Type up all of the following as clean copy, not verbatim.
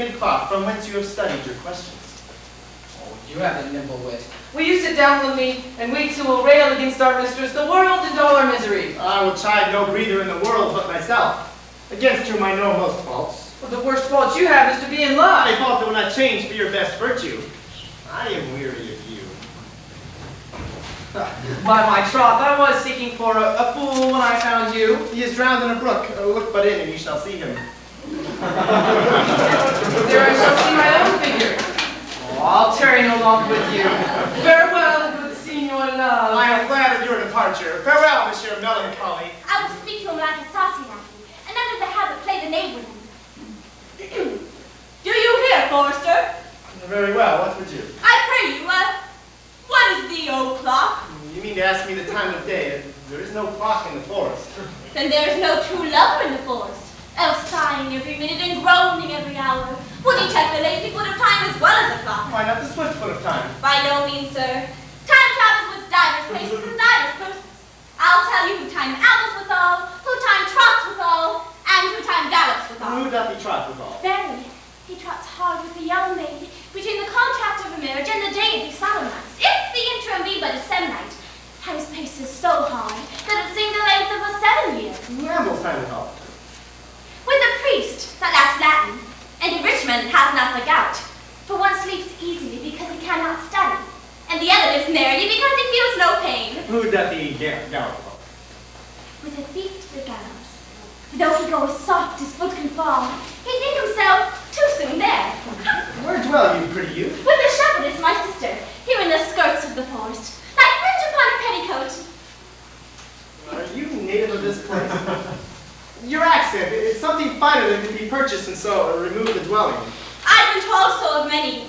any cloth from whence you have studied your questions. Oh, you have a nimble wit. Will you sit down with me, and we two will rail against our mistress, the world, and all our misery? I will chide no breather in the world but myself, against whom I know most faults. Well, the worst fault you have is to be in love. A fault that will not change for your best virtue. I am weary of you. By my troth, I was seeking for a fool when I found you. He is drowned in a brook. Look but in, and you shall see him. There I shall see my own figure. Oh, I'll tarry no longer with you. Farewell, good Signor Love. I am glad of your departure. Farewell, Monsieur Melancholy. I will speak to him like a saucy lackey, and under the habit play the knave with him. Do you hear, Forester? Very well, what would you? I pray you, what is the o'clock? You mean to ask me the time of day? There is no clock in the forest. Then there is no true lover in the forest, else sighing every minute and groaning every hour. Would he check the lazy foot of time as well as the clock? Why not the swift foot of time? By no means, sir. Time travels with divers places and divers persons. I'll tell you who time ambles withal, who time trots withal, and who time gallops withal. Who doth he trot withal? Verily, he trots hard with a young maid, between the contract of a marriage and the day of the solemnize. If the interim be but a sevennight, his pace is so hard that it seemed the length of a 7 years. Who ambles time withal? With a priest that lacks Latin, and a rich man that hath not the gout. For one sleeps easily because he cannot study, and the other lives merrily because he feels no pain. Who doth he gallop? With a thief to the gallows, though he go as soft as foot can fall, he think himself too soon there. Where dwell you, pretty youth? With the shepherdess, my sister, here in the skirts of the forest, like fringe upon a petticoat. Are you native of this place? Your accent is something finer than can be purchased and so remove the dwelling. I've been told so of many.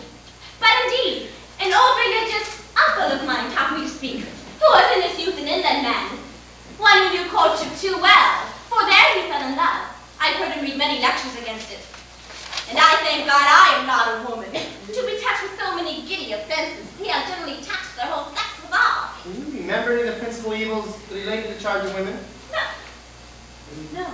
But indeed, an old religious uncle of mine taught me to speak, who was in his youth an inland man. One who knew courtship too well, for there he fell in love. I've heard him read many lectures against it. And I thank God I am not a woman, to be touched with so many giddy offenses. He has generally taxed their whole sex withal. Can you remember any of the principal evils related to the charge of women? No. I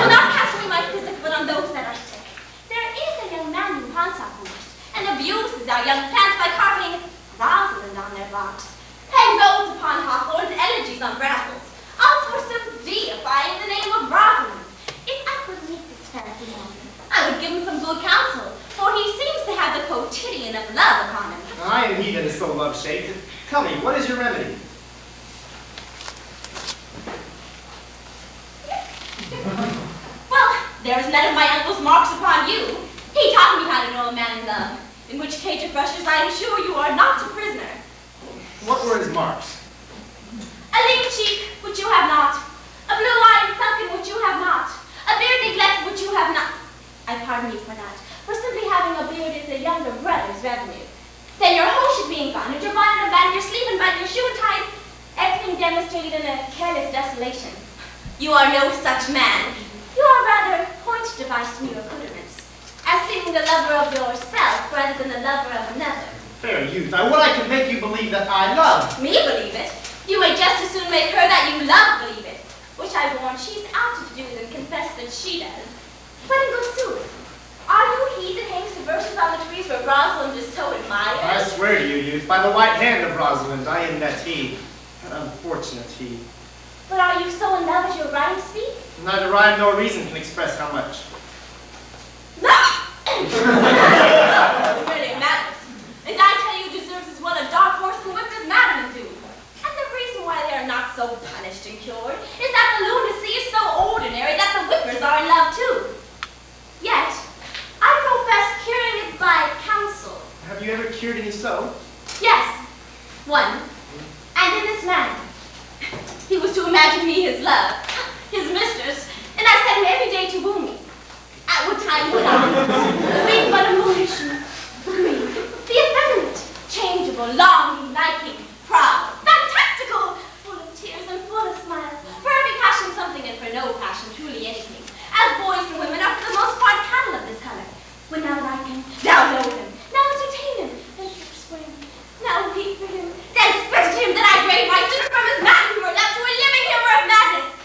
will not cast away my physic but on those that are sick. There is a young man who haunts our forest, And abuses our young plants by carving Rosalind on their box. Hangs oaths upon hawthorns, elegies on brambles. All sorts of deifying the name of Rosalind. If I could meet this fancy man, I would give him some good counsel, for he seems to have the quotidian of love upon him. I am he that is so love-shaped. Tell me, what is your remedy? Well, there is none of my uncle's marks upon you. He taught me how to know a man in love. In which cage of brushes I am sure you are not a prisoner. What were his marks? A lean cheek, which you have not. A blue eye sunken, which you have not. A beard neglected, which you have not. I pardon you for that, for simply having a beard is a younger brother's revenue. Then your hose should be ungarnished, your bonnet unbuttoned, your sleeve unbuttoned, your shoe untied, everything demonstrated in a careless desolation. You are no such man. You are rather point device in your accoutrements, as seeming the lover of yourself rather than the lover of another. Fair youth, I would I could make you believe that I love. Me believe it? You may just as soon make her that you love believe it, which I warn she's out to do than confess that she does. but in good sooth, are you he that hangs the verses on the trees where Rosalind is so admired? I swear to you, youth, by the white hand of Rosalind, I am that he, an unfortunate he. But are you so in love as your rhymes speak? Neither rhyme nor reason can express how much. It's really a madness. And I tell you, deserves as well a dark horse and whipped as madmen do. And the reason why they are not so punished and cured is that the lunacy is so ordinary that the whippers are in love too. Yet, I profess curing it by counsel. Have you ever cured any so? Yes, one. And in this manner. He was to imagine me his love, his mistress, and I set him every day to woo me. At what time would I? Being but a motion, green, the effeminate, changeable, longing, liking, proud, fantastical, full of tears and full of smiles, for every passion something and for no passion truly anything, as boys and women are for the most part cattle of this color. When now like him, now know him, now entertain him, then curse for him, now weep for him, then spit at him that I grade my sister from his madness, to a living humor of madness.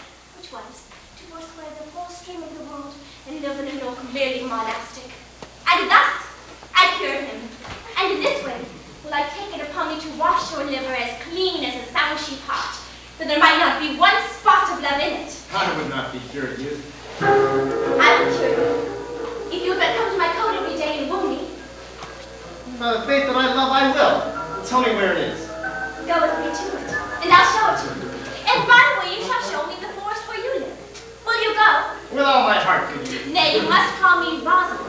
merely monastic. And thus, I cure him. And in this way, will I take it upon me to wash your liver as clean as a sound sheep heart, that there might not be one spot of love in it. I would not be cured, youth. I will cure you. If you would but come to my coat every day and woo me. By the faith that I love, I will. Tell me where it is. Go with me to it, and I'll show it to you. And by the way, you shall show me the forest where you live. Will you go? With all my heart, good youth. Nay, you must call me Rosalind.